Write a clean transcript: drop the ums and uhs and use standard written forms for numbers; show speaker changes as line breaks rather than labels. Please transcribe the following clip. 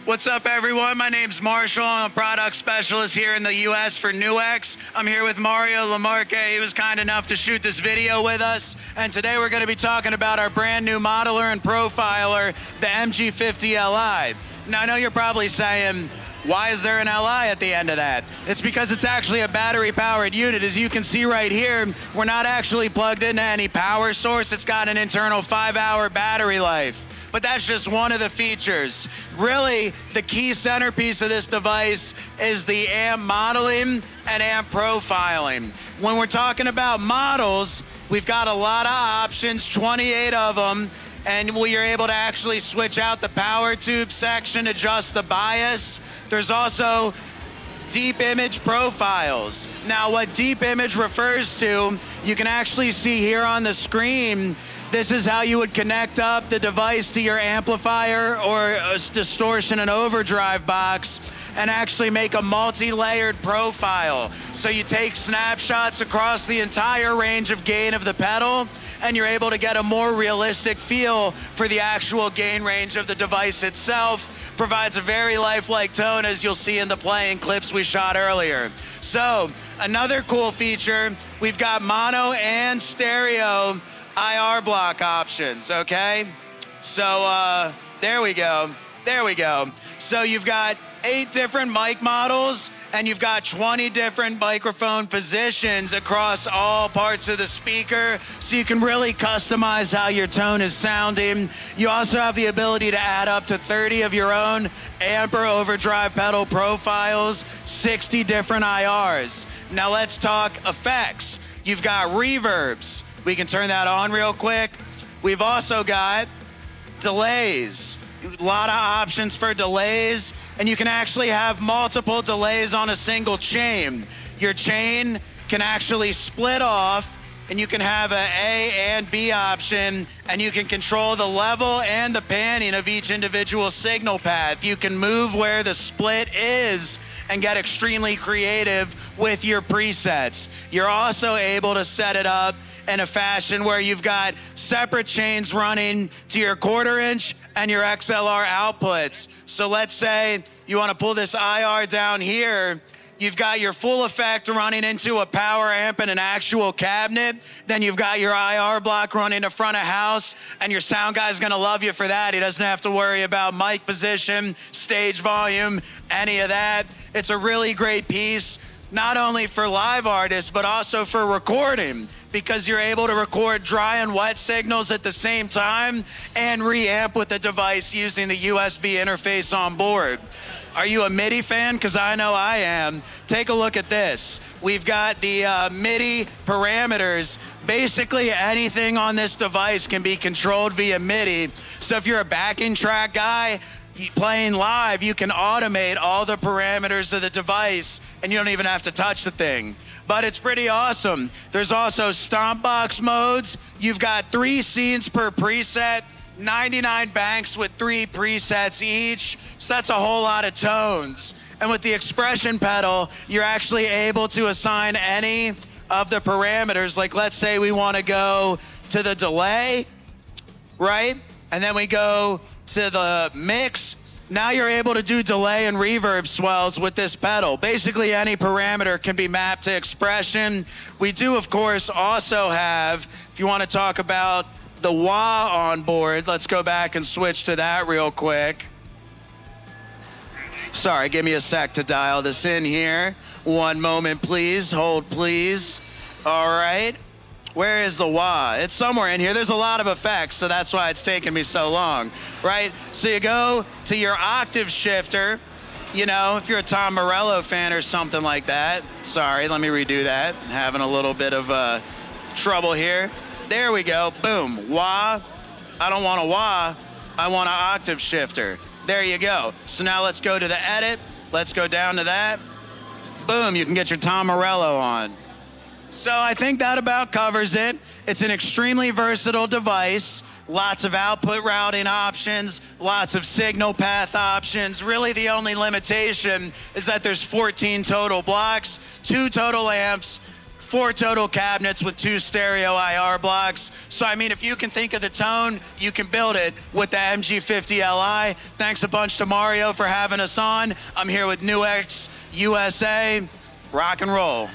What's up, everyone? My name's Marshall. I'm a product specialist here in the US for NUX. I'm here with Mario Lamarque. He was kind enough to shoot this video with us. And today we're going to be talking about our brand new modeler and profiler, the MG50 LI. Now, I know you're probably saying, why is there an LI at the end of that? It's because it's actually a battery-powered unit. As you can see right here, we're not actually plugged into any power source. It's got an internal 5-hour battery life. But that's just one of the features. Really, the key centerpiece of this device is the amp modeling and amp profiling. When we're talking about models, we've got a lot of options, 28 of them, and you're able to actually switch out the power tube section, adjust the bias. There's also deep image profiles. Now, what deep image refers to, you can actually see here on the screen. This is how you would connect up the device to your amplifier or a distortion and overdrive box and actually make a multi-layered profile. So you take snapshots across the entire range of gain of the pedal, and you're able to get a more realistic feel for the actual gain range of the device itself. Provides a very lifelike tone, as you'll see in the playing clips we shot earlier. So another cool feature, we've got mono and stereo IR block options, okay? So there we go. So you've got 8 different mic models, and you've got 20 different microphone positions across all parts of the speaker, so you can really customize how your tone is sounding. You also have the ability to add up to 30 of your own amp or overdrive pedal profiles, 60 different IRs. Now let's talk effects. You've got reverbs. We can turn that on real quick. We've also got delays. A lot of options for delays, and you can actually have multiple delays on a single chain. Your chain can actually split off, and you can have an A and B option, and you can control the level and the panning of each individual signal path. You can move where the split is and get extremely creative with your presets. You're also able to set it up in a fashion where you've got separate chains running to your 1/4 inch and your XLR outputs. So let's say you want to pull this IR down here. You've got your full effect running into a power amp and an actual cabinet. Then you've got your IR block running to front of house, and your sound guy's gonna love you for that. He doesn't have to worry about mic position, stage volume, any of that. It's a really great piece, not only for live artists, but also for recording, because you're able to record dry and wet signals at the same time and reamp with the device using the USB interface on board. Are you a MIDI fan? Because I know I am. Take a look at this. We've got the MIDI parameters. Basically anything on this device can be controlled via MIDI. So if you're a backing track guy playing live, you can automate all the parameters of the device and you don't even have to touch the thing. But it's pretty awesome. There's also stomp box modes. You've got 3 scenes per preset, 99 banks with 3 presets each. So that's a whole lot of tones. And with the expression pedal, you're actually able to assign any of the parameters. Like let's say we want to go to the delay, right? And then we go to the mix. Now you're able to do delay and reverb swells with this pedal. Basically any parameter can be mapped to expression. We do, of course, also have, if you want to talk about the wah on board, let's go back and switch to that real quick. Sorry, give me a sec to dial this in here. One moment, please. Hold, please. All right. Where is the wah? It's somewhere in here. There's a lot of effects, so that's why it's taken me so long, right? So you go to your octave shifter. You know, if you're a Tom Morello fan or something like that. Sorry, let me redo that. I'm having a little bit of trouble here. There we go, boom, wah. I don't want a wah, I want an octave shifter. There you go. So now let's go to the edit. Let's go down to that. Boom, you can get your Tom Morello on. So I think that about covers it. It's an extremely versatile device. Lots of output routing options, lots of signal path options. Really the only limitation is that there's 14 total blocks, 2 total amps, 4 total cabinets with 2 stereo IR blocks. So I mean, if you can think of the tone, you can build it with the MG50 LI. Thanks a bunch to Mario for having us on. I'm here with NUX USA. Rock and roll.